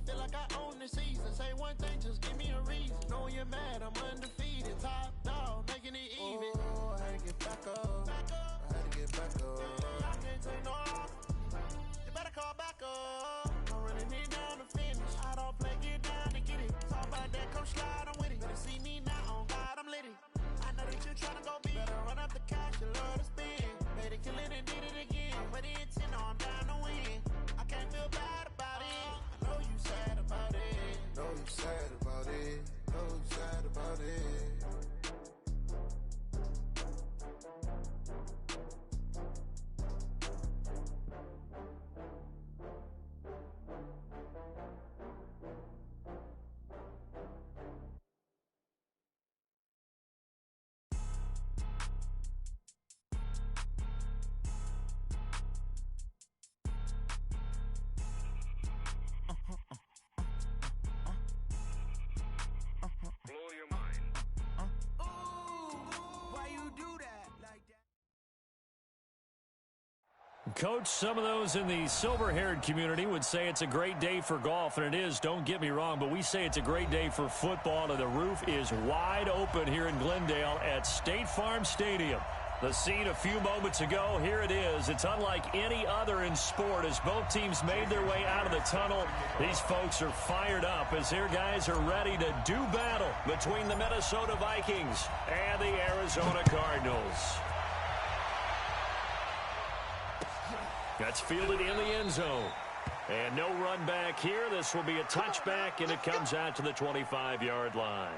Feel like I own the season. Say one thing, just give me a reason. Know you're mad, I'm undefeated. Top dog, making it even. Oh, I had to get back up. I had to get back up. I can't take no loss. You better call back up. I'm running it down to finish. I don't play, get down to get it. Talk about that, come slide, I'm with it. Better see me now, on God, I'm lit it. I know that you're trying to go big. Better run up the cash, you love to spend. Made it, kill it, and did it again. But the intent, no, I'm down to win. I can't feel bad about it. I know you sad about it. Know you sad about it. Know you sad about it. Coach, some of those in the silver-haired community would say it's a great day for golf, and it is, don't get me wrong, but we say it's a great day for football, and the roof is wide open here in Glendale at State Farm Stadium. The scene a few moments ago, here it is. It's unlike any other in sport as both teams made their way out of the tunnel. These folks are fired up as their guys are ready to do battle between the Minnesota Vikings and the Arizona Cardinals. That's fielded in the end zone. And no run back here. This will be a touchback, and it comes out to the 25-yard line.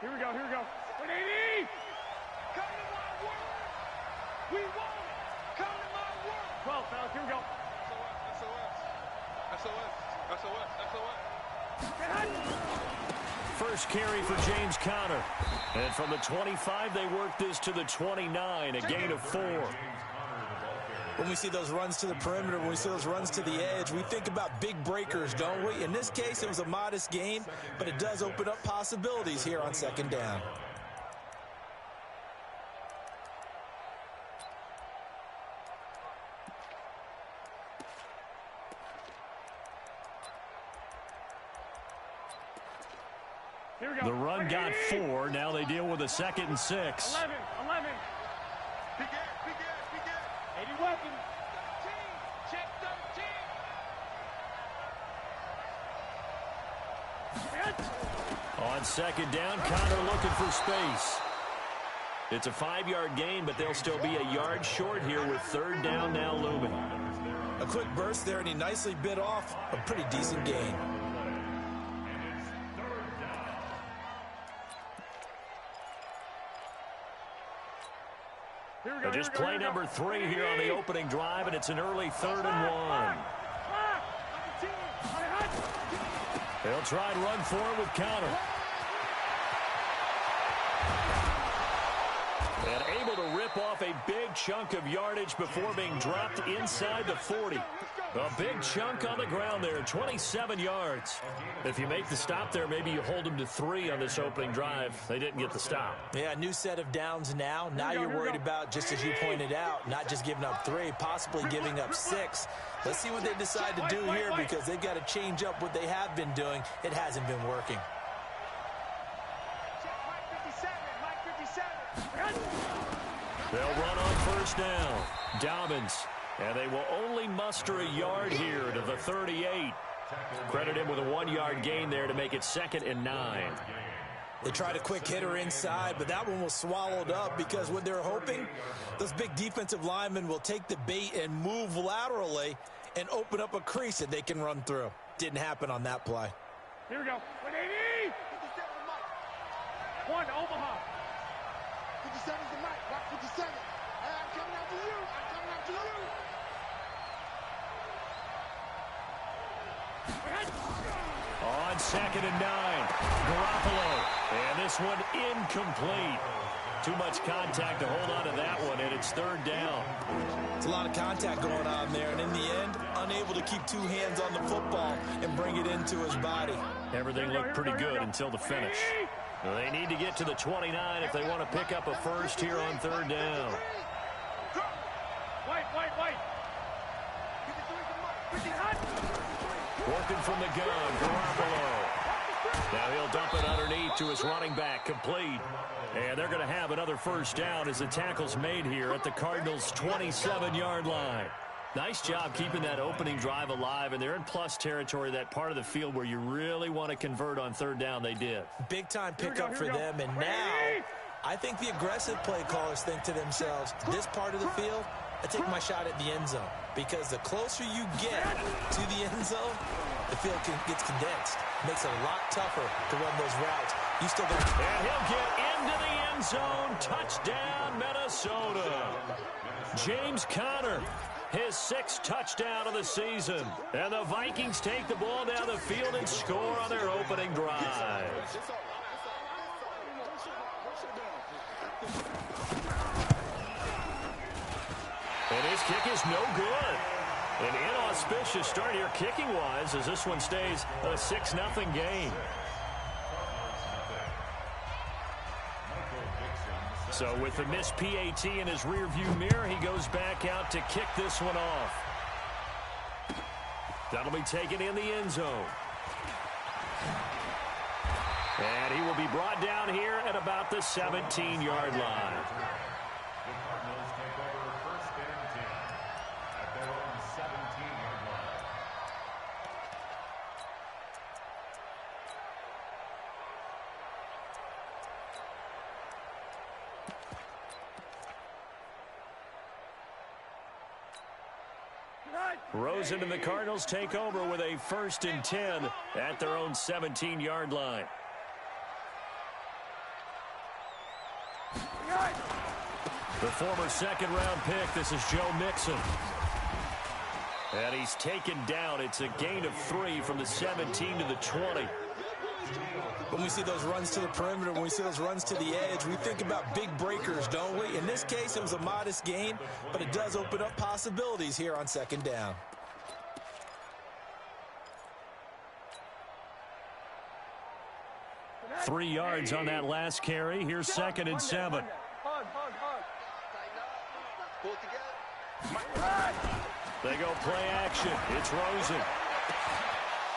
Here we go, here we go. 180! Come to my world! We want it! Come to my world! 12, fellas, here we go. SOS. First carry for James Conner. And from the 25, they work this to the 29, a gain of 4. When we see those runs to the perimeter, when we see those runs to the edge, we think about big breakers, don't we? In this case, it was a modest gain, but it does open up possibilities here on second down. The run got 4. Now they deal with a 2nd and 6. 11. Big gap. 80 weapons. 13. Check 13. On second down, Conner looking for space. It's a 5-yard gain, but they'll still be a yard short here with third down now looming. A quick burst there, and he nicely bit off a pretty decent gain. Just play number 3 here on the opening drive, and it's an early 3rd and 1. They'll try and run for it with Conner. And able to rip off a big chunk of yardage before being dropped inside the 40. A big chunk on the ground there, 27 yards. If you make the stop there, maybe you hold them to 3 on this opening drive. They didn't get the stop. Yeah, new set of downs now. Now you're worried about, just as you pointed out, not just giving up 3, possibly giving up 6. Let's see what they decide to do here, because they've got to change up what they have been doing. It hasn't been working. They'll run on first down. Dobbins. And they will only muster a yard here to the 38. Credit him with a 1-yard gain there to make it 2nd and 9. They tried a quick hitter inside, but that one was swallowed up because what they're hoping, those big defensive linemen will take the bait and move laterally and open up a crease that they can run through. Didn't happen on that play. Here we go. 180! 1, Omaha. 57's the mic. Rock 57. I'm coming after you. On 2nd and 9, Garoppolo. And this one incomplete. too much contact to hold on to that one, and it's third down. It's a lot of contact going on there, and in the end, unable to keep two hands on the football and bring it into his body. Everything looked pretty good until the finish. They need to get to the 29 if they want to pick up a first here on third down. Wait. Working from the gun, Garoppolo. Now he'll dump it underneath to his running back, complete. And they're going to have another first down as the tackle's made here at the Cardinals' 27-yard line. Nice job keeping that opening drive alive, and they're in plus territory, that part of the field where you really want to convert on third down. They did. Big-time pickup for them, and now I think the aggressive play callers think to themselves, this part of the field, I take my shot at the end zone, because the closer you get to the end zone, the field gets condensed. Makes it a lot tougher to run those routes. You still got. And he'll get into the end zone. Touchdown, Minnesota. James Conner, his 6th touchdown of the season. And the Vikings take the ball down the field and score on their opening drive. And his kick is no good. An inauspicious start here kicking-wise as this one stays a 6-0 game. So with the missed PAT in his rearview mirror, he goes back out to kick this one off. That'll be taken in the end zone. And he will be brought down here at about the 17-yard line. Rosen and the Cardinals take over with a 1st and 10 at their own 17-yard line. The former second-round pick, this is Joe Mixon. And he's taken down. It's a gain of 3 from the 17 to the 20. When we see those runs to the perimeter, when we see those runs to the edge, we think about big breakers, don't we? In this case, it was a modest gain, but it does open up possibilities here on 2nd down. Three yards on that last carry. Here's 2nd and 7. They go play action. It's Rosen.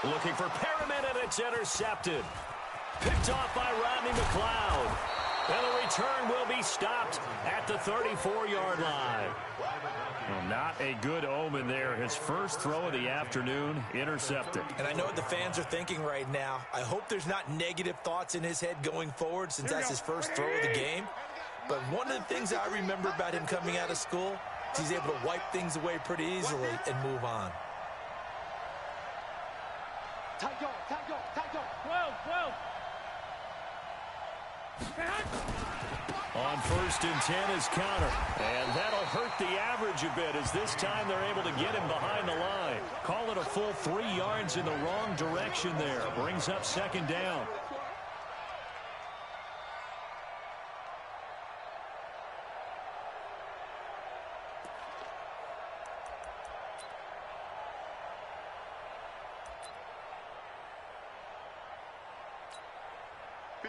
Looking for Perriman, and it's intercepted. Picked off by Rodney McLeod. And the return will be stopped at the 34-yard line. Well, not a good omen there. His first throw of the afternoon, intercepted. And I know what the fans are thinking right now. I hope there's not negative thoughts in his head going forward since that's his first throw of the game. But one of the things I remember about him coming out of school is he's able to wipe things away pretty easily and move on. 12. On 1st and 10 is Conner. And that'll hurt the average a bit as this time they're able to get him behind the line. Call it a full 3 yards in the wrong direction there. Brings up 2nd down.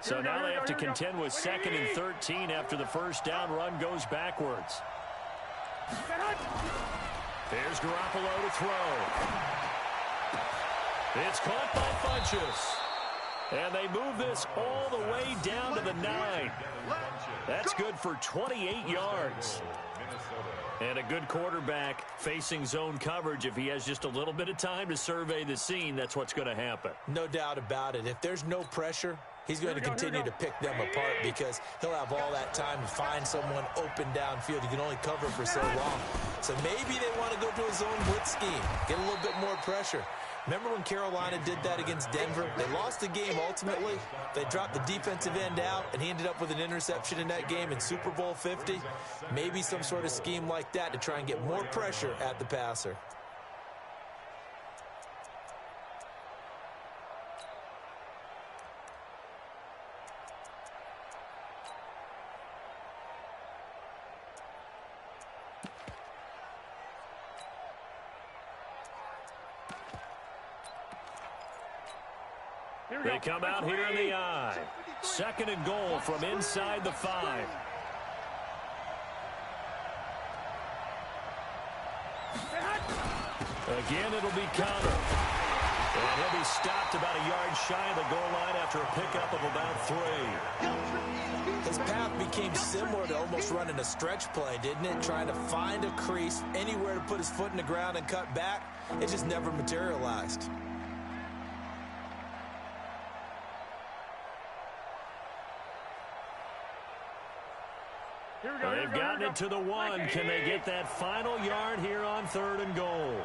So now they have to contend with 2nd and 13 after the first down run goes backwards. There's Garoppolo to throw. It's caught by Funchess. And they move this all the way down to the 9. That's good for 28 yards. And a good quarterback facing zone coverage. If he has just a little bit of time to survey the scene, that's what's going to happen. No doubt about it. If there's no pressure, he's going to continue to pick them apart because he'll have all that time to find someone open downfield. He can only cover for so long. So maybe they want to go to a zone blitz scheme, get a little bit more pressure. Remember when Carolina did that against Denver? They lost the game ultimately. They dropped the defensive end out, and he ended up with an interception in that game in Super Bowl 50. Maybe some sort of scheme like that to try and get more pressure at the passer. They come out here in the I. 2nd and goal from inside the 5. Again, it'll be counter. And he'll be stopped about a yard shy of the goal line after a pickup of about 3. His path became similar to almost running a stretch play, didn't it? Trying to find a crease, anywhere to put his foot in the ground and cut back. It just never materialized. They've gotten it to the 1. Can they get that final yard here on 3rd and goal?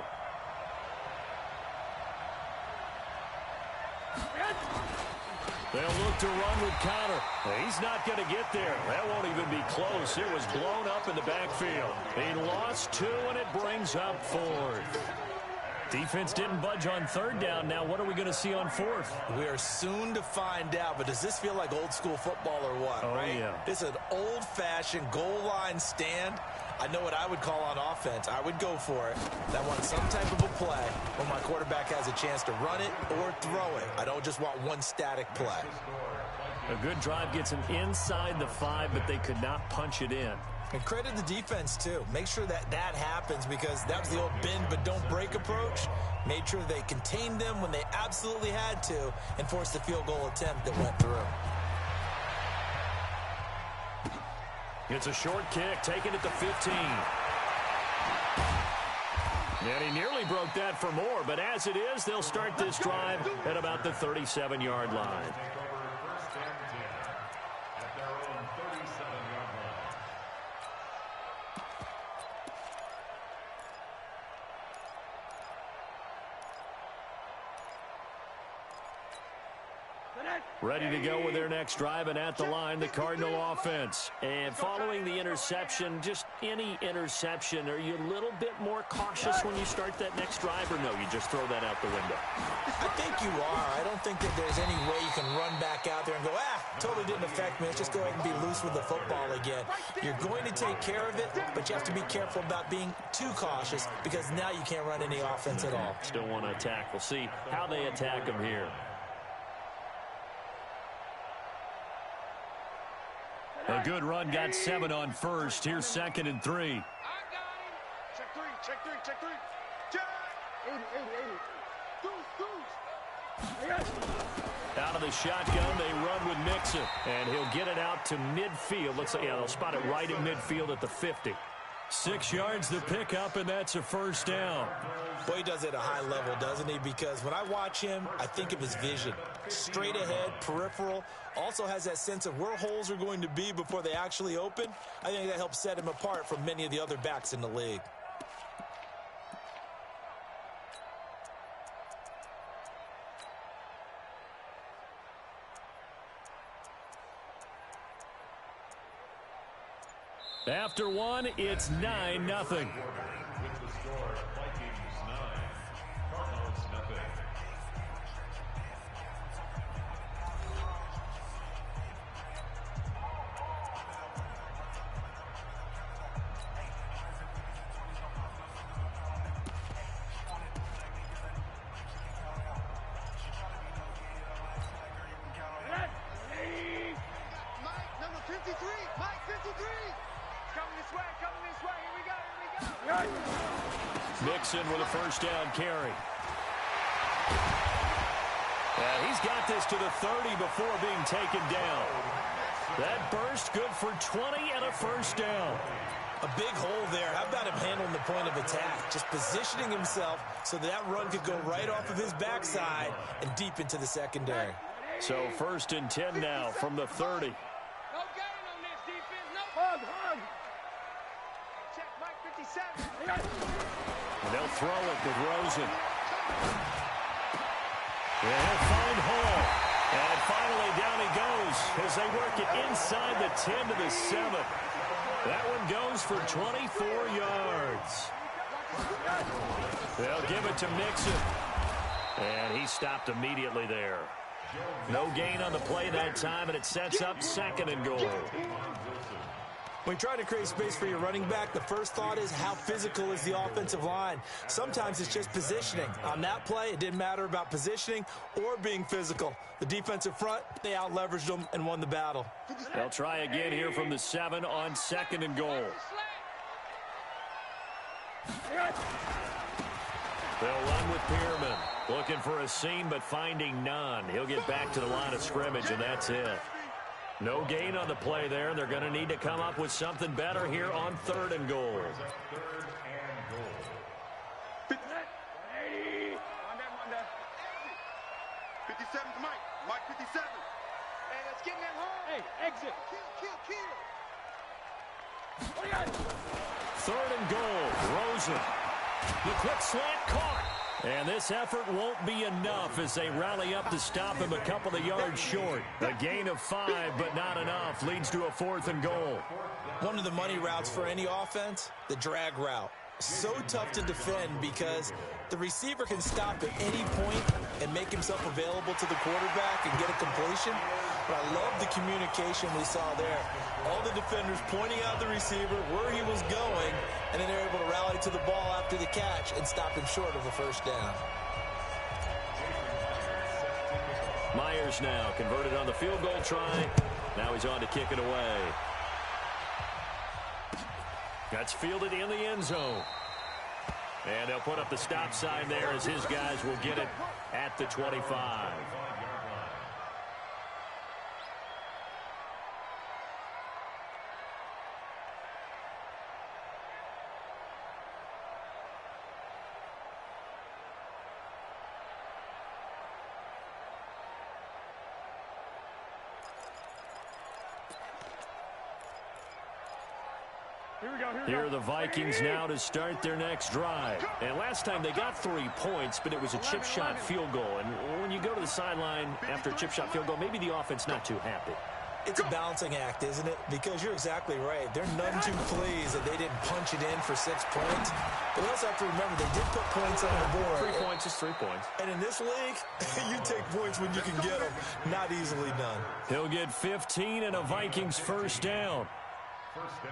They'll look to run with counter. He's not going to get there. That won't even be close. It was blown up in the backfield. He lost 2, and it brings up 4th. Defense didn't budge on 3rd down. Now what are we going to see on 4th? We are soon to find out, but does this feel like old school football or what, right? Yeah. This is an old-fashioned goal line stand. I know what I would call on offense. I would go for it. I want some type of a play where my quarterback has a chance to run it or throw it. I don't just want one static play. A good drive gets him inside the 5, but they could not punch it in. And credit the defense, too. Make sure that that happens, because that was the old bend but don't break approach. Made sure they contained them when they absolutely had to and forced the field goal attempt that went through. It's a short kick, taken at the 15. And he nearly broke that for more, but as it is, they'll start this drive at about the 37-yard line. Ready to go with their next drive, and at the line, the Cardinal offense. And following the interception, just any interception, are you a little bit more cautious when you start that next drive, or no, you just throw that out the window? I think you are. I don't think that there's any way you can run back out there and go, totally didn't affect me. Let's just go ahead and be loose with the football again. You're going to take care of it, but you have to be careful about being too cautious, because now you can't run any offense at all. Still want to attack. We'll see how they attack them here. A good run got 7 on 1st. Here's 2nd and 3. I got him. Check 3, check 3, check 3. Check. Out of the shotgun, they run with Mixon. And he'll get it out to midfield. Looks like, they'll spot it right in midfield at the 50. 6 yards the pickup, and that's a 1st down. Boy, he does it at a high level, doesn't he? Because when I watch him, I think of his vision. Straight ahead, peripheral. Also has that sense of where holes are going to be before they actually open. I think that helps set him apart from many of the other backs in the league. After 1, it's 9-0. Mixon with a 1st down carry. And he's got this to the 30 before being taken down. That burst good for 20 and a 1st down. A big hole there. How about him handling the point of attack? Just positioning himself so that run could go right off of his backside and deep into the secondary. So 1st and 10 now from the 30. No gain on this defense. No hug. Check Mike 57. And they'll throw it with Rosen. And he'll find Hall. And finally down he goes as they work it inside the 10 to the 7. That one goes for 24 yards. They'll give it to Mixon. And he stopped immediately there. No gain on the play that time, and it sets up 2nd and goal. When you're trying to create space for your running back, the first thought is how physical is the offensive line. Sometimes it's just positioning. On that play, it didn't matter about positioning or being physical. The defensive front, they out-leveraged them and won the battle. They'll try again here from the 7 on 2nd and goal. They'll run with Pearman. Looking for a seam, but finding none. He'll get back to the line of scrimmage, and that's it. No gain on the play there. They're going to need to come up with something better here on 3rd and goal. 57's Mike. Mike 57. Hey, let's get in that hole. Hey, exit. Kill. What do you got? 3rd and goal. Rosen. The quick slant caught. And this effort won't be enough as they rally up to stop him a couple of yards short. A gain of 5, but not enough. Leads to a 4th and goal. One of the money routes for any offense, the drag route. So tough to defend because the receiver can stop at any point and make himself available to the quarterback and get a completion. But I love the communication we saw there. All the defenders pointing out the receiver, where he was going, and then they're able to rally to the ball after the catch and stop him short of a first down. Myers now converted on the field goal try. Now he's on to kick it away. That's fielded in the end zone. And they'll put up the stop sign there as his guys will get it at the 25. Here are the Vikings now to start their next drive. And last time they got 3 points, but it was a chip shot field goal. And when you go to the sideline after a chip shot field goal, maybe the offense not too happy. It's a balancing act, isn't it? Because you're exactly right. They're none too pleased that they didn't punch it in for 6 points. But we also have to remember they did put points on the board. 3 points is 3 points. And in this league, you take points when you can get them. Not easily done. He'll get 15 and a Vikings first down.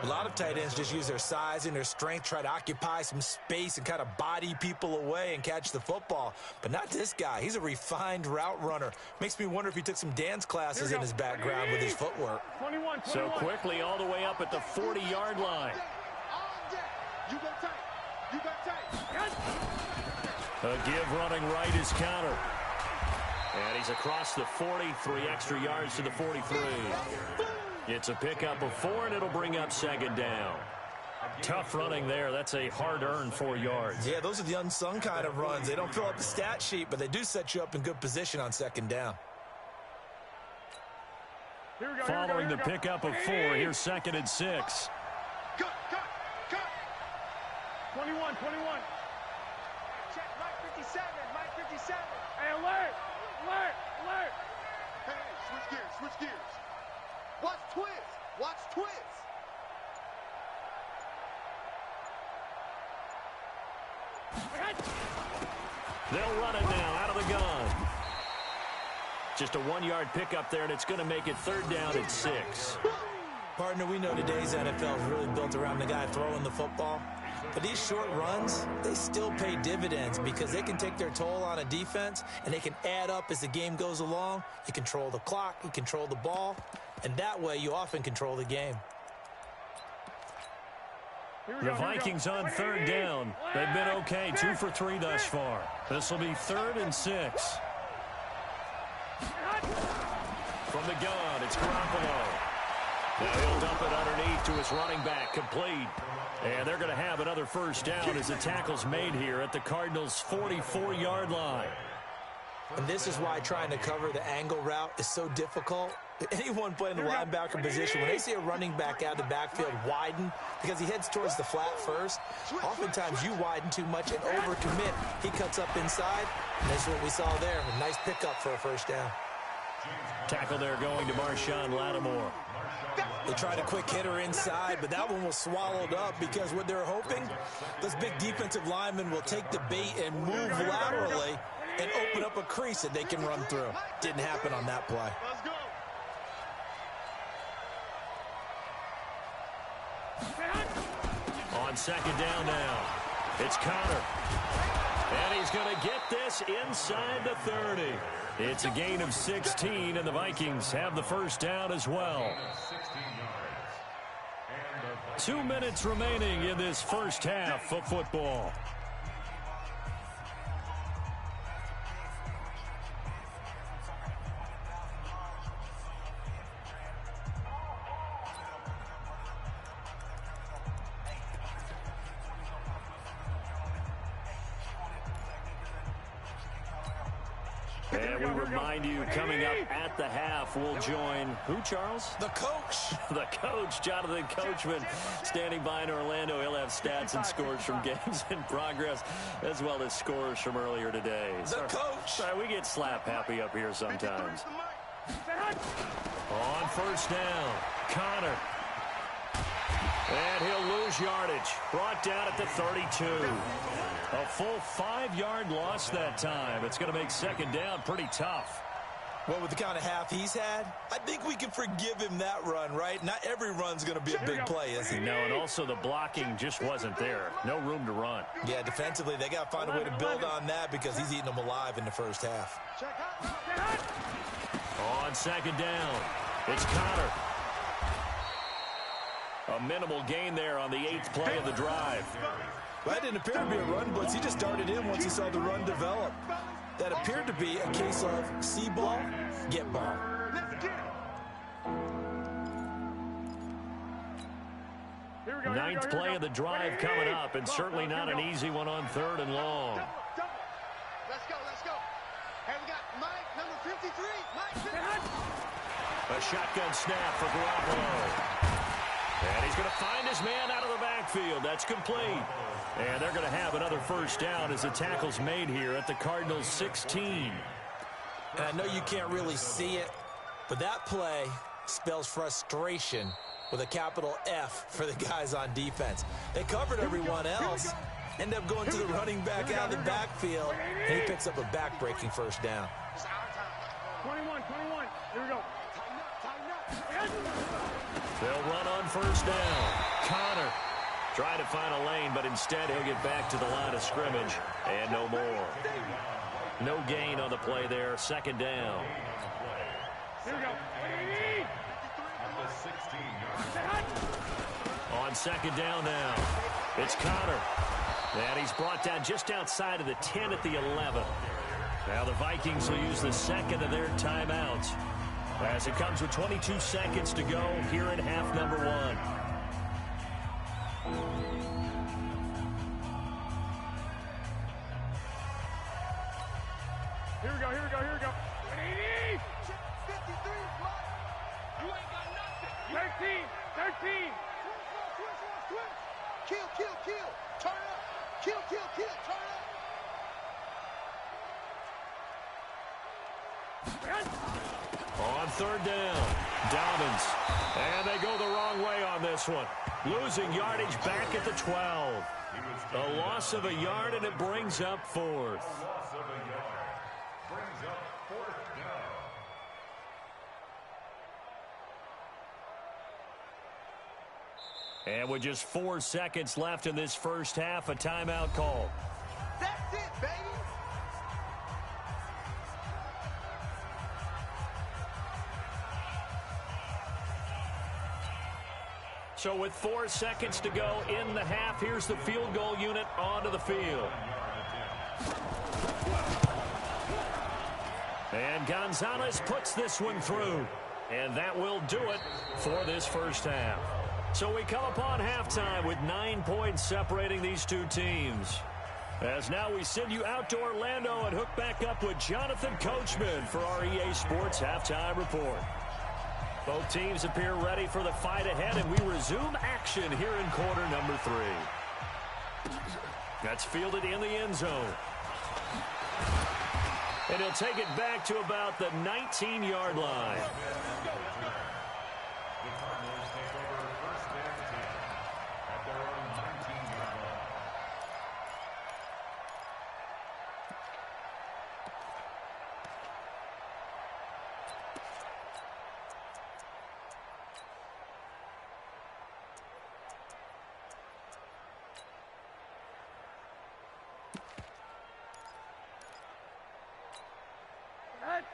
A lot of tight ends just use their size and their strength, try to occupy some space and kind of body people away and catch the football. But not this guy. He's a refined route runner. Makes me wonder if he took some dance classes in his background with his footwork. 21. So quickly all the way up at the 40-yard line. You go tight. You got tight. A give running right is counter. And he's across the 40, 3 extra yards to the 43. It's a pickup of 4, and it'll bring up 2nd down. Tough running there. That's a hard-earned 4 yards. Yeah, those are the unsung kind of runs. They don't fill up the stat sheet, but they do set you up in good position on 2nd down. Following the pickup of 4, here's 2nd and 6. Cut. 21. Check Mike 57. Hey, alert. Hey, switch gears. Watch twist. They'll run it now out of the gun. Just a 1-yard pickup there, and it's going to make it 3rd down and 6. Partner, we know today's NFL is really built around the guy throwing the football. But these short runs, they still pay dividends because they can take their toll on a defense, and they can add up as the game goes along. You control the clock, you control the ball, and that way you often control the game. The Vikings on 3rd down. They've been okay, 2 for 3 thus far. This will be 3rd and 6. From the gun, it's Garoppolo. Now he'll dump it underneath to his running back, complete. And they're going to have another first down as the tackle's made here at the Cardinals' 44-yard line. And this is why trying to cover the angle route is so difficult. Anyone playing the linebacker position, when they see a running back out of the backfield widen, because he heads towards the flat first, oftentimes you widen too much and overcommit. He cuts up inside, and that's what we saw there. A nice pickup for a first down. Tackle there going to Marshawn Lattimore. They tried a quick hitter inside, but that one was swallowed up because what they're hoping, those big defensive linemen will take the bait and move laterally and open up a crease that they can run through. Didn't happen on that play. Let's go. On second down now, it's Connor. And he's going to get this inside the 30. It's a gain of 16, and the Vikings have the first down as well. 2 minutes remaining in this first half of football. And we remind you, coming up at the half, we'll join who, Charles? The coach. The coach, Jonathan Coachman, standing by in Orlando. He'll have stats and scores from games in progress, as well as scores from earlier today. The coach. Sorry, we get slap happy up here sometimes. On first down, Connor. And he'll lose yardage. Brought down at the 32. A full 5-yard loss that time. It's going to make second down pretty tough. Well, with the kind of half he's had, I think we can forgive him that run, right? Not every run's going to be a big play, is he? No, and also the blocking just wasn't there. No room to run. Yeah, defensively, they got to find a way to build on that because he's eating them alive in the first half. On second down, it's Connor. A minimal gain there on the 8th play of the drive. Well, that didn't appear to be a run blitz. He just darted in once he saw the run develop. That appeared to be a case of see ball, get ball. Ninth play of the drive coming up, and certainly not an easy one on 3rd and long. Let's go, let's go. Hey, we got Mike, number 53. Mike. A shotgun snap for Garoppolo. And he's going to find his man out of the backfield. That's complete. And they're going to have another first down as the tackle's made here at the Cardinals' 16. And I know you can't really see it, but that play spells frustration with a capital F for the guys on defense. They covered everyone else, end up going to the running back out of the backfield, and he picks up a back-breaking first down. 21. Here we go. They'll run on first down. Connor trying to find a lane, but instead he'll get back to the line of scrimmage, and no more. No gain on the play there. Second down. Here we go. On second down now, it's Connor. And he's brought down just outside of the 10 at the 11. Now the Vikings will use the second of their timeouts, as it comes with 22 seconds to go here in half number 1. Here we go. 53, you ain't got nothing. 13. Kill. Turn up. Kill. Turn up. On third down, Dobbins. And they go the wrong way on this one. Losing yardage back at the 12. A loss of a yard, and it brings up 4th. And with just 4 seconds left in this first half, a timeout call. That's it, baby. So with 4 seconds to go in the half, here's the field goal unit onto the field. And Gonzalez puts this one through. And that will do it for this first half. So we come upon halftime with 9 points separating these two teams. As now we send you out to Orlando and hook back up with Jonathan Coachman for our EA Sports Halftime Report. Both teams appear ready for the fight ahead, and we resume action here in quarter number 3. That's fielded in the end zone. And he'll take it back to about the 19-yard line.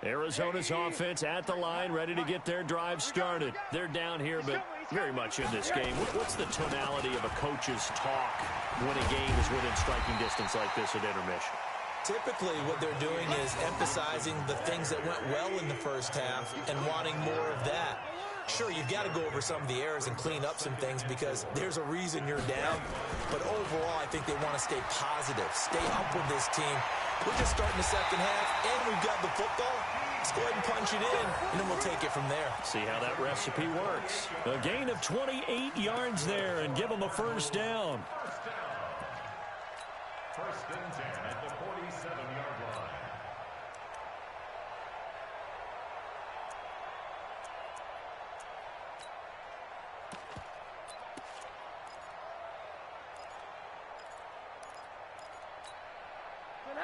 Arizona's offense at the line, ready to get their drive started. They're down here, but very much in this game. What's the tonality of a coach's talk when a game is within striking distance like this at intermission? Typically, what they're doing is emphasizing the things that went well in the first half and wanting more of that. Sure, you've got to go over some of the errors and clean up some things because there's a reason you're down. But overall, I think they want to stay positive, stay up with this team. We're just starting the second half, and we've got the football. Let's go ahead and punch it in, and then we'll take it from there. See how that recipe works. A gain of 28 yards there, and give them a first down. First and 10 at the 47-yard line.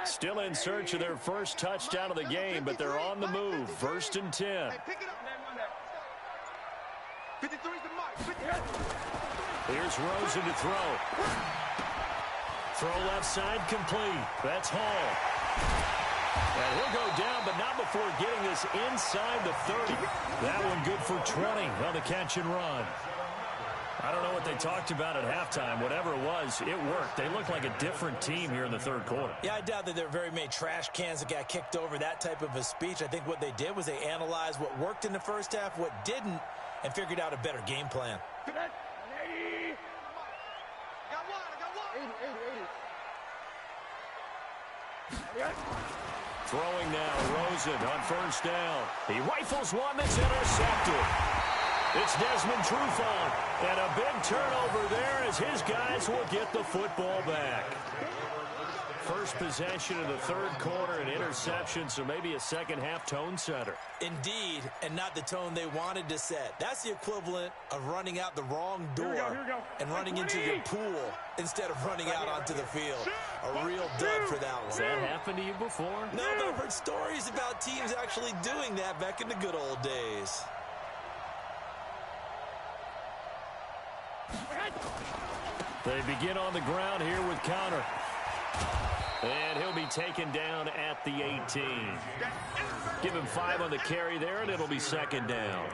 Still in search of their first touchdown of the game, but they're on the move. First and 10. Hey, pick it up. 53's the mark. Here's Rosen to throw. Throw left side complete. That's Hall. And he'll go down, but not before getting this inside the 30. That one good for 20 on the catch and run. I don't know what they talked about at halftime. Whatever it was, it worked. They look like a different team here in the third quarter. Yeah, I doubt that there are very many trash cans that got kicked over, that type of a speech. I think what they did was they analyzed what worked in the first half, what didn't, and figured out a better game plan. I got one. 80. Throwing now, Rosen on first down. He rifles one that's intercepted. It's Desmond Trufant, and a big turnover there as his guys will get the football back. First possession of the third quarter, an interception, so maybe a second-half tone setter. Indeed, and not the tone they wanted to set. That's the equivalent of running out the wrong door and running into your pool instead of running out onto the field. A real dud for that one. Has that happened to you before? No, but I've heard stories about teams actually doing that back in the good old days. They begin on the ground here with Connor. And he'll be taken down at the 18. Give him 5 on the carry there, and it'll be second down.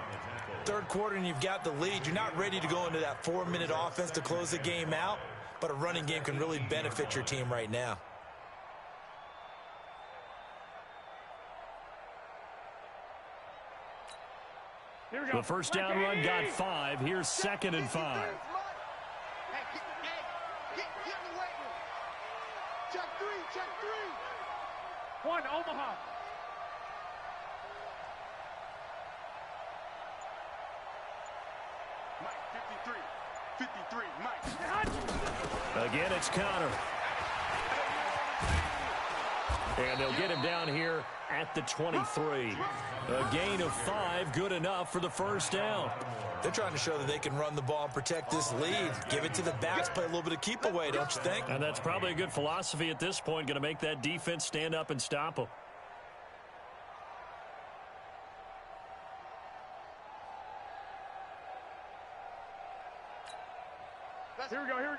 Third quarter, and you've got the lead. You're not ready to go into that 4-minute offense to close the game out, but a running game can really benefit your team right now. The first down run got 5. Here's second and 5. Check three. One, Omaha. Mike, 53, Mike. Again, it's Connor. And they'll get him down here at the 23. A gain of 5, good enough for the first down. They're trying to show that they can run the ball and protect this lead. Give it to the backs, play a little bit of keep away, don't you think? And that's probably a good philosophy at this point, going to make that defense stand up and stop them. Here we go. Ready?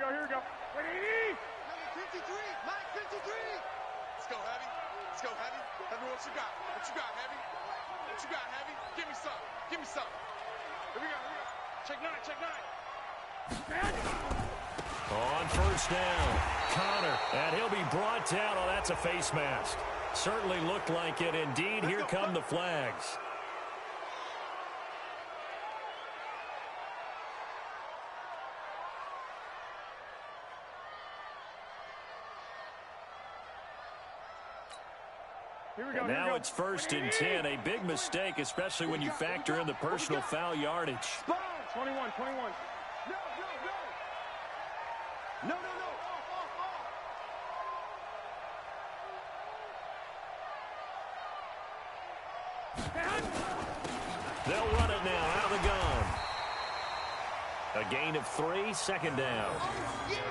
53, Mike, 53. Let's go, Heavy. Heavy, what you got? What you got, Heavy? Give me some. Here we go. Check nine. On first down, Connor, and he'll be brought down. Oh, that's a face mask. Certainly looked like it. Indeed, here come the flags. And now it's first and 10. A big mistake, especially when you factor in the personal foul yardage. 21. No. They'll run it now out of the gun. A gain of 3, second down.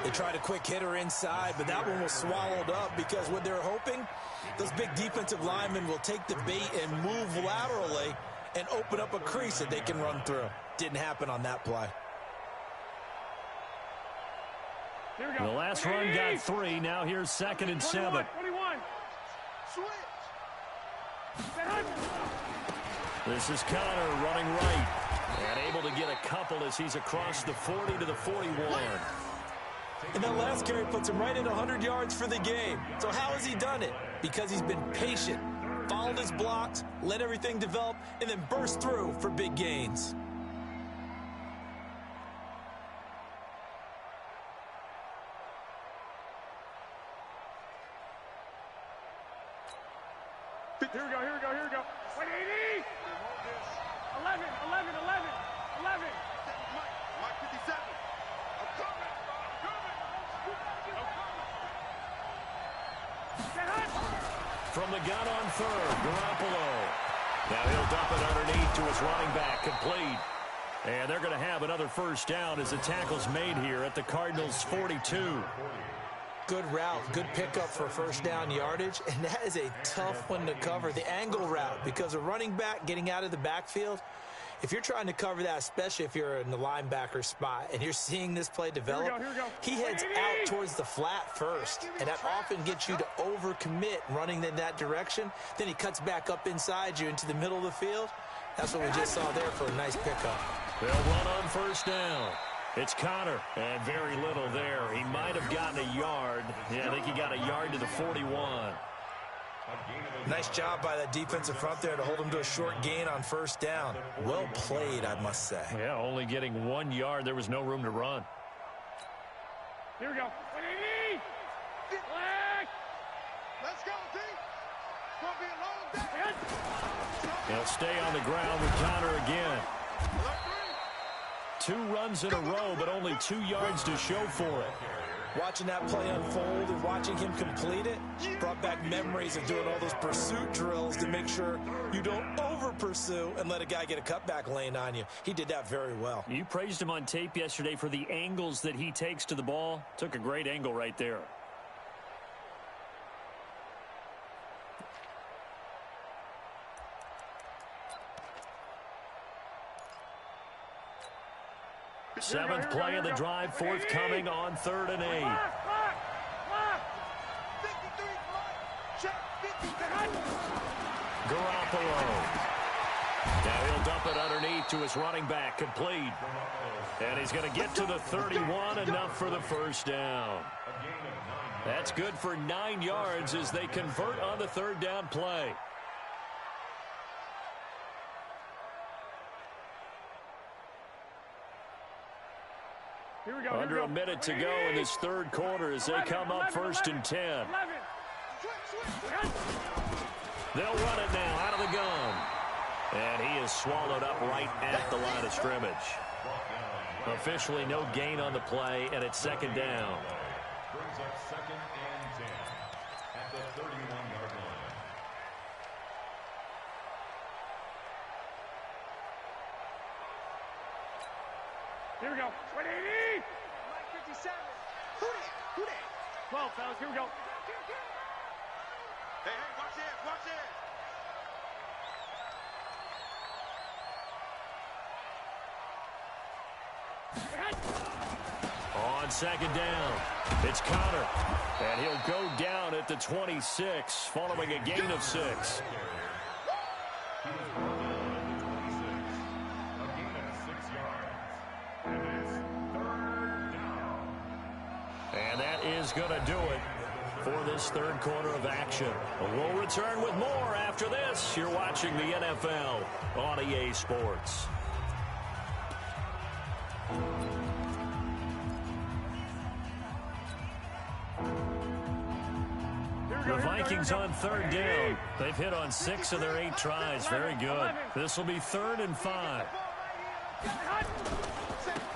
They tried a quick hitter inside, but that one was swallowed up because what they're hoping, those big defensive linemen will take the bait and move laterally and open up a crease that they can run through. Didn't happen on that play. The last run got 3. Now here's second and 7. 21. Switch. This is Connor running right. And able to get a couple as he's across the 40 to the 41. And that last carry puts him right at 100 yards for the game. So how has he done it? Because he's been patient, followed his blocks, let everything develop, and then burst through for big gains. Here we go, here we go, here we go. 180! 11, 11, 11, 11. Mike 57. I'm coming, From the gun on third, Garoppolo. Now he'll dump it underneath to his running back, complete. And they're going to have another first down as the tackle's made here at the Cardinals' 42. Good route, good pickup for first down yardage, and that is a tough one to cover, the angle route, because a running back getting out of the backfield, if you're trying to cover that, especially if you're in the linebacker spot and you're seeing this play develop, he heads out towards the flat first, and that often gets you to overcommit running in that direction. Then he cuts back up inside you into the middle of the field. That's what we just saw there for a nice pickup. They'll run on first down. It's Connor, and very little there. He might have gotten a yard. Yeah, I think he got a yard to the 41. Nice job by that defensive front there to hold him to a short gain on first down. Well played, I must say. Yeah, only getting 1 yard. There was no room to run. Here we go. 180! Black! Let's go, D! It's going to be a long day. He'll stay on the ground with Connor again. 2 runs in a row, but only 2 yards to show for it. Watching that play unfold and watching him complete it brought back memories of doing all those pursuit drills to make sure you don't over-pursue and let a guy get a cutback lane on you. He did that very well. You praised him on tape yesterday for the angles that he takes to the ball. Took a great angle right there. Seventh play of the drive, forthcoming on 3rd and 8. Garoppolo. Now he'll dump it underneath to his running back, complete. And he's going to get to the 31, enough for the first down. That's good for 9 yards as they convert on the 3rd down play. Under a minute to go in this 3rd quarter as they come up 1st and 10. They'll run it now out of the gun. And he is swallowed up right at the line of scrimmage. Officially no gain on the play, and it's 2nd down. Brings up 2nd and 10 at the 31-yard line. Here we go. 180! Mike 57. Who that? 12, fellas. Here we go. Hey, watch this. Watch this. On 2nd down, it's Connor. And he'll go down at the 26, following a gain of 6. And that is going to do it for this 3rd quarter of action. We'll return with more after this. You're watching the NFL on EA Sports. The Vikings on 3rd down. They've hit on 6 of their 8 tries. Very good. This will be 3rd and 5.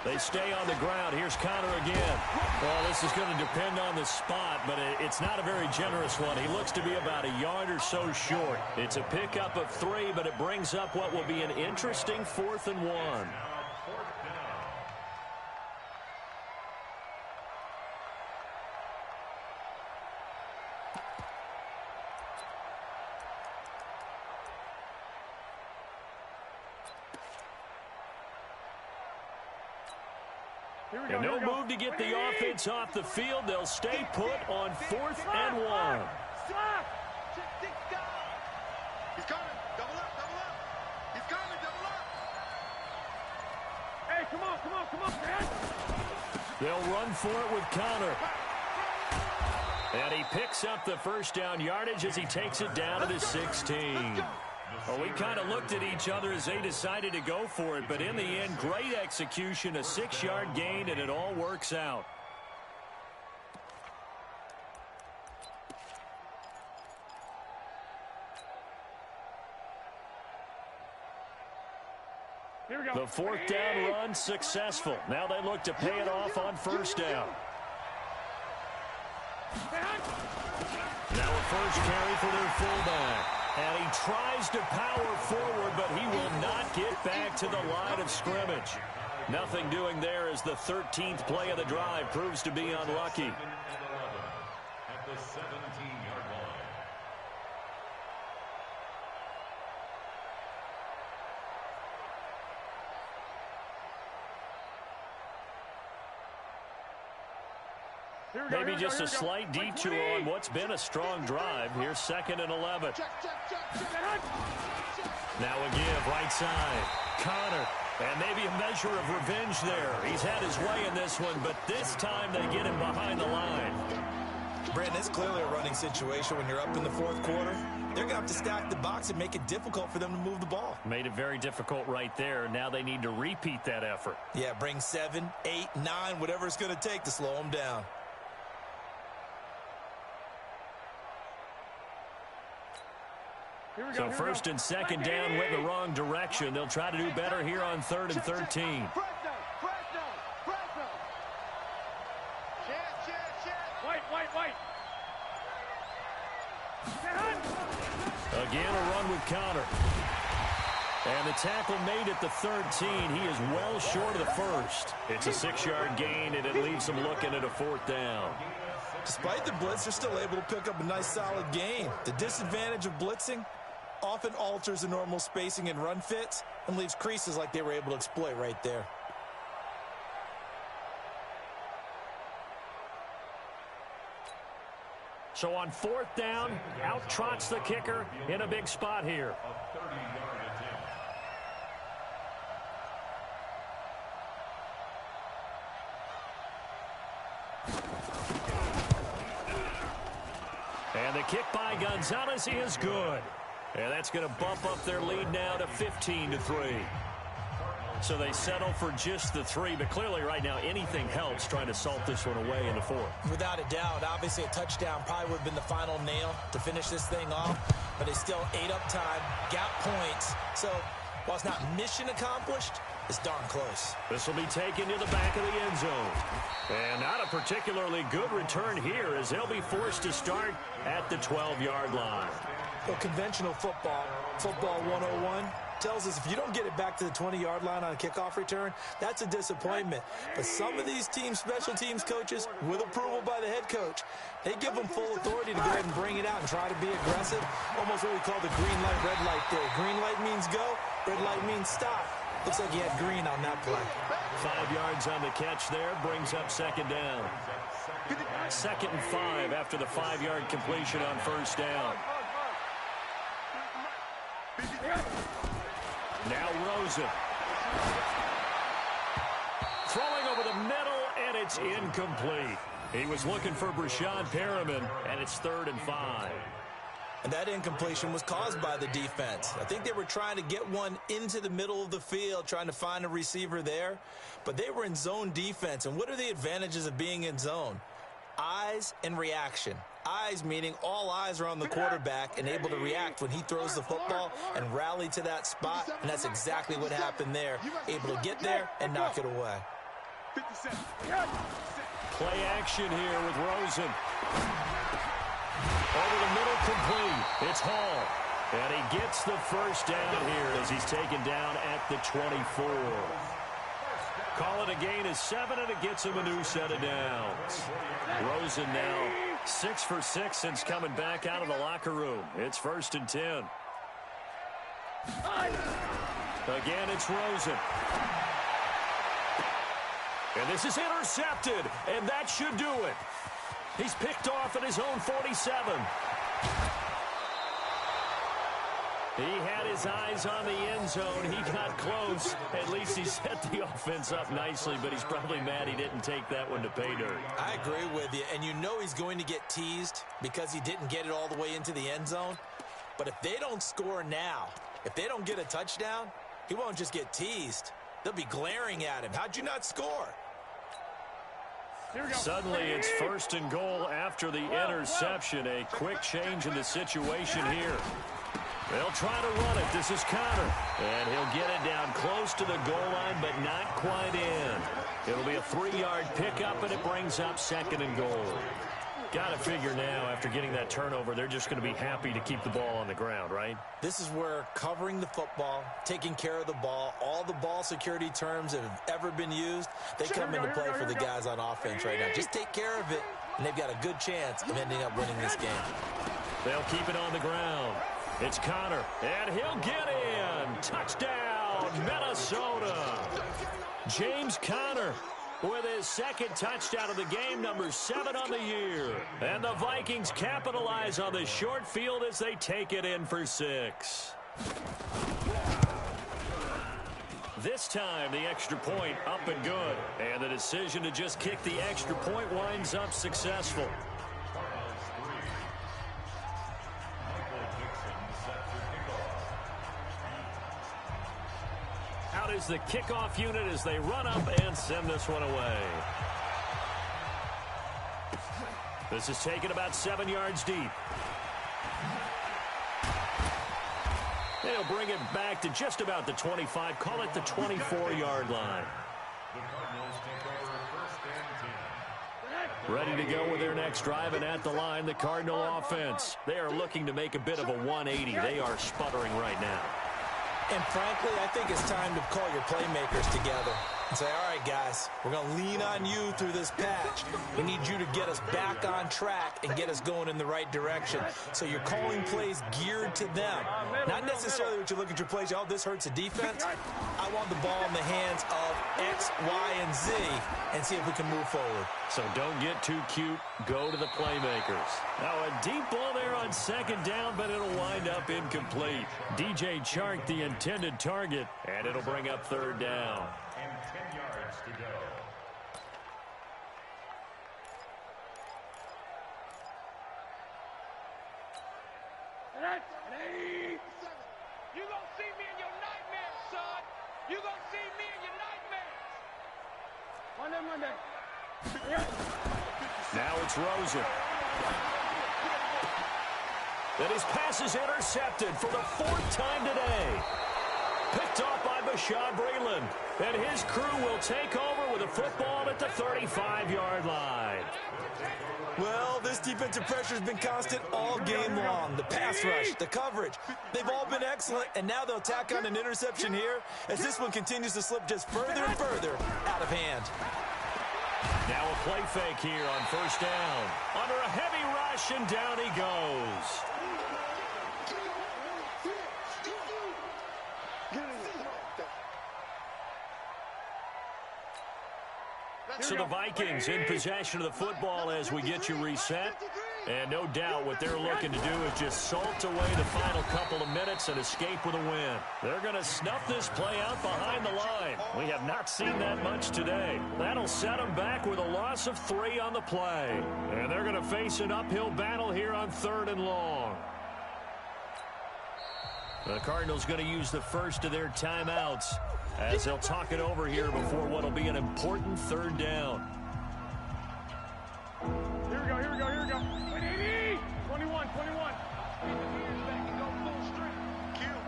They stay on the ground. Here's Connor again. Well, this is going to depend on the spot, but it's not a very generous one. He looks to be about a yard or so short. It's a pickup of 3, but it brings up what will be an interesting 4th and 1. And no move to get the offense off the field. They'll stay put on 4th and 1. He's They'll run for it with Connor. And he picks up the first down yardage as he takes it down to the 16. Well, we kind of looked at each other as they decided to go for it, but in the end, great execution, a 6-yard gain, and it all works out. Here we go. The fourth down run successful. Now they look to pay it off on first down. Now a first carry for their fullback. And he tries to power forward, but he will not get back to the line of scrimmage. Nothing doing there as the 13th play of the drive proves to be unlucky. At the 17-yard line. Maybe just a slight detour on what's been a strong drive. Here's 2nd and 11. Now a give right side. Connor. And maybe a measure of revenge there. He's had his way in this one, but this time they get him behind the line. Brandon, it's clearly a running situation when you're up in the fourth quarter. They're going to have to stack the box and make it difficult for them to move the ball. Made it very difficult right there. Now they need to repeat that effort. Yeah, bring 7, 8, 9, whatever it's going to take to slow them down. So first and second down went the wrong direction. They'll try to do better here on 3rd and 13. Again, a run with Connor. And the tackle made at the 13. He is well short of the first. It's a 6-yard gain, and it leaves them looking at a 4th down. Despite the blitz, they're still able to pick up a nice, solid gain. The disadvantage of blitzing often alters the normal spacing and run fits and leaves creases like they were able to exploit right there. So on 4th down, out trots the kicker in a big spot here. A 30-yard attempt. And the kick by Gonzalez is good. And that's going to bump up their lead now to 15-3. So they settle for just the 3, but clearly right now anything helps trying to salt this one away in the 4th. Without a doubt, obviously a touchdown probably would have been the final nail to finish this thing off, but they still ate up time, got points. So while it's not mission accomplished, it's darn close. This will be taken to the back of the end zone. And not a particularly good return here as they'll be forced to start at the 12-yard line. Well, conventional football 101, tells us if you don't get it back to the 20-yard line on a kickoff return, that's a disappointment. But some of these team special teams coaches, with approval by the head coach, they give them full authority to go ahead and bring it out and try to be aggressive, almost what we call the green light, red light theory. Green light means go, red light means stop. Looks like he had green on that play. 5 yards on the catch there, brings up 2nd down. 2nd and 5 after the 5-yard completion on 1st down. Now Rosen. Throwing over the middle, and it's incomplete. He was looking for Brashad Perriman, and it's 3rd and 5. And that incompletion was caused by the defense. I think they were trying to get one into the middle of the field, trying to find a receiver there. But they were in zone defense. And what are the advantages of being in zone? Eyes and reaction. Eyes meaning all eyes are on the quarterback and able to react when he throws the football and rally to that spot. And that's exactly what happened there. Able to get there and knock it away. Play action here with Rosen. Over the middle, complete. It's Hall. And he gets the first down here as he's taken down at the 24. Call it a gain of 7, and it gets him a new set of downs. Rosen now 6 for 6 since coming back out of the locker room. It's 1st and 10. Again, it's Rosen. And this is intercepted, and that should do it. He's picked off at his own 47. He had his eyes on the end zone. He got close. At least he set the offense up nicely, but he's probably mad he didn't take that one to pay dirt. I agree with you, and you know he's going to get teased because he didn't get it all the way into the end zone. But if they don't score now, if they don't get a touchdown, he won't just get teased. They'll be glaring at him. How'd you not score? Suddenly it's 1st and goal after the interception. A quick change in the situation here. They'll try to run it. This is Connor. And he'll get it down close to the goal line, but not quite in. It'll be a 3-yard pickup, and it brings up 2nd and goal. Got to figure now, after getting that turnover, they're just going to be happy to keep the ball on the ground, right? This is where covering the football, taking care of the ball, all the ball security terms that have ever been used, they come into play for the guys on offense right now. Just take care of it, and they've got a good chance of ending up winning this game. They'll keep it on the ground. It's Connor, and he'll get in. Touchdown, Minnesota. James Conner with his 2nd touchdown of the game, number 7 on the year. And the Vikings capitalize on the short field as they take it in for 6. This time, the extra point up and good. And the decision to just kick the extra point winds up successful. Out is the kickoff unit as they run up and send this one away. This is taken about 7 yards deep. They'll bring it back to just about the 25. Call it the 24-yard line. The Cardinals take over 1st and 10. Ready to go with their next drive, and at the line, the Cardinal offense. They are looking to make a bit of a 180. They are sputtering right now. And frankly, I think it's time to call your playmakers together and say, all right, guys, we're going to lean on you through this patch. We need you to get us back on track and get us going in the right direction. So you're calling plays geared to them. Not necessarily what you look at your plays, oh, this hurts the defense. I want the ball in the hands of X, Y, and Z and see if we can move forward. So don't get too cute. Go to the playmakers. Now a deep ball there on 2nd down, but it'll wind up incomplete. DJ Chark, the intended target, and it'll bring up 3rd down. And 10 yards to go. You gonna see me in your nightmares, son. You gonna see me in your nightmares. Monday. Now it's Rosen. And his pass is intercepted for the 4th time today. Picked off by Bashaud Breeland. And his crew will take over with a football at the 35-yard line. Well, this defensive pressure has been constant all game long. The pass rush, the coverage, they've all been excellent, and now they'll tack on an interception here as this one continues to slip just further and further out of hand. Now a play fake here on 1st down. Under a heavy rush, and down he goes. So the Vikings in possession of the football as we get you reset. And no doubt what they're looking to do is just salt away the final couple of minutes and escape with a win. They're going to snuff this play out behind the line. We have not seen that much today. That'll set them back with a loss of 3 on the play. And they're going to face an uphill battle here on 3rd and long. The Cardinals going to use the first of their timeouts as they'll talk it over here before what will be an important 3rd down. Here we go. 21. Go full strength. Kill.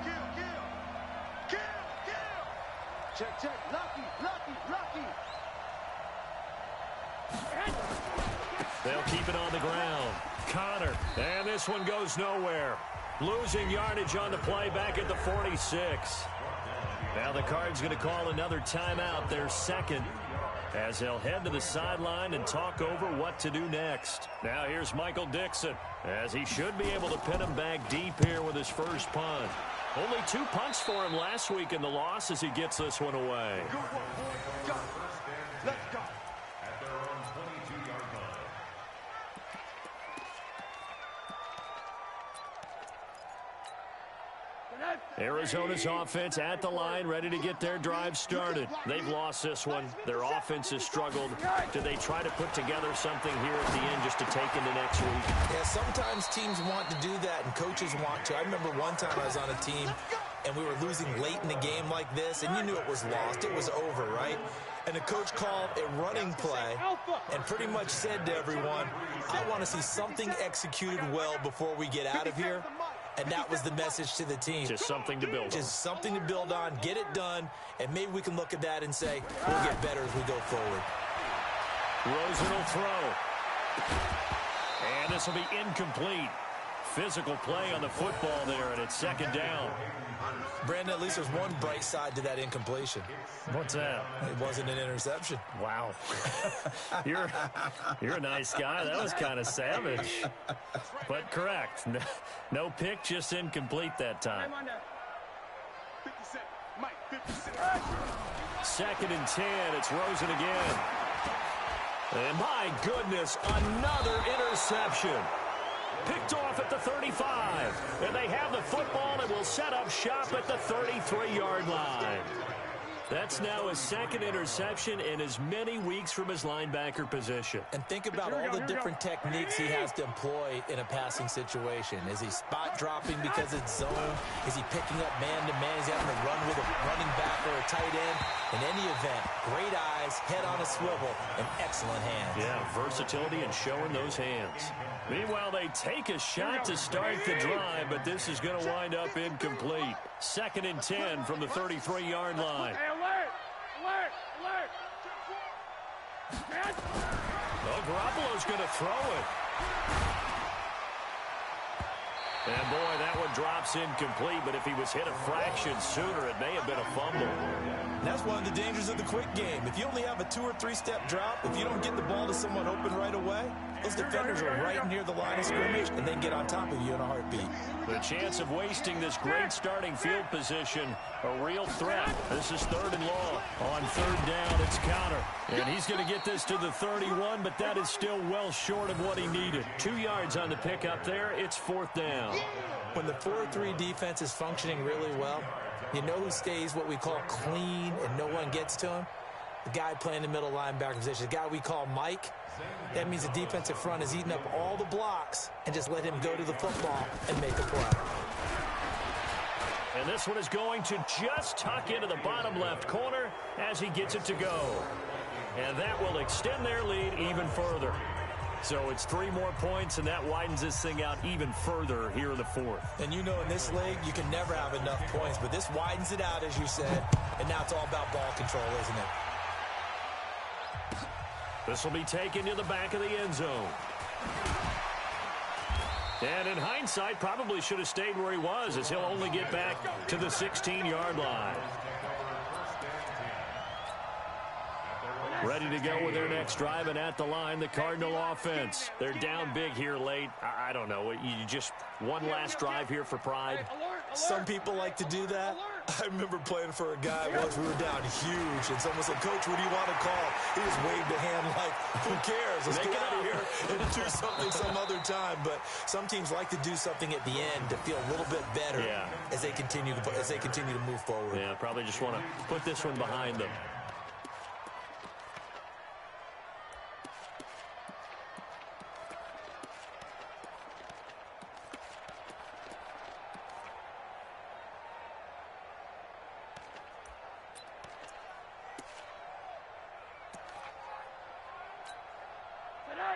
Check. Lucky. They'll keep it on the ground. Connor, and this one goes nowhere. Losing yardage on the play back at the 46. Now the Cards going to call another timeout, their 2nd, as they'll head to the sideline and talk over what to do next. Now here's Michael Dixon, as he should be able to pin him back deep here with his first punt. Only 2 punts for him last week in the loss as he gets this one away. Let's go. At their own 22-yard line. Arizona's offense at the line, ready to get their drive started. They've lost this one. Their offense has struggled. Do they try to put together something here at the end just to take into next week? Yeah, sometimes teams want to do that, and coaches want to. I remember one time I was on a team, and we were losing late in the game like this, and you knew it was lost. It was over, right? And the coach called a running play and pretty much said to everyone, I want to see something executed well before we get out of here. And that was the message to the team. Just something to build on. Just something to build on, get it done, and maybe we can look at that and say, we'll get better as we go forward. Rosen will throw. And this will be incomplete. Physical play on the football there, and it's second down. Brandon, at least there's one bright side to that incompletion. What's that? It wasn't an interception. Wow. You're a nice guy. That was kind of savage. But correct. No pick, just incomplete that time. 2nd and 10. It's Rosen again. And my goodness, another interception. Picked off at the 35. And they have the football and will set up shop at the 33-yard line. That's now his 2nd interception in as many weeks from his linebacker position. And think about all the different techniques he has to employ in a passing situation. Is he spot dropping because it's zone? Is he picking up man-to-man? Is he having to run with a running back or a tight end? In any event, great eyes, head on a swivel, and excellent hands. Yeah, versatility and showing those hands. Meanwhile, they take a shot to start the drive, but this is going to wind up incomplete. 2nd and 10 from the 33-yard line. Well, Garoppolo's going to throw it. And, boy, that one drops incomplete, but if he was hit a fraction sooner, it may have been a fumble. And that's one of the dangers of the quick game. If you only have a 2- or 3-step drop, if you don't get the ball to someone open right away, those defenders are right near the line of scrimmage and then get on top of you in a heartbeat. The chance of wasting this great starting field position, a real threat. This is 3rd and long. On 3rd down, it's counter. And he's going to get this to the 31, but that is still well short of what he needed. 2 yards on the pickup there. It's 4th down. When the 4-3 defense is functioning really well, you know who stays what we call clean and no one gets to him? The guy playing the middle linebacker position, the guy we call Mike. That means the defensive front is eating up all the blocks and just let him go to the football and make a play. And this one is going to just tuck into the bottom left corner as he gets it to go. And that will extend their lead even further. So it's 3 more points, and that widens this thing out even further here in the 4th. And you know in this league, you can never have enough points, but this widens it out, as you said, and now it's all about ball control, isn't it? This will be taken to the back of the end zone. And in hindsight, probably should have stayed where he was, as he'll only get back to the 16-yard line. Ready to go with their next drive, and at the line, the Cardinal offense. They're down big here late. I don't know. You just one last drive here for pride. Some people like to do that. I remember playing for a guy once. We were down huge, and someone said, Coach, what do you want to call? He just waved a hand like, who cares? Let's get out of here and do something some other time. But some teams like to do something at the end to feel a little bit better as they continue to move forward. Yeah, probably just want to put this one behind them.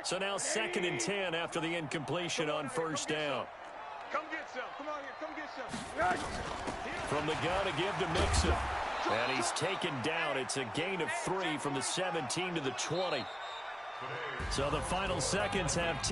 So now 2nd and 10 after the incompletion on 1st down. Come get some. Come on here. Come get some. From the gun to give to Mixon. And he's taken down. It's a gain of 3 from the 17 to the 20. So the final seconds have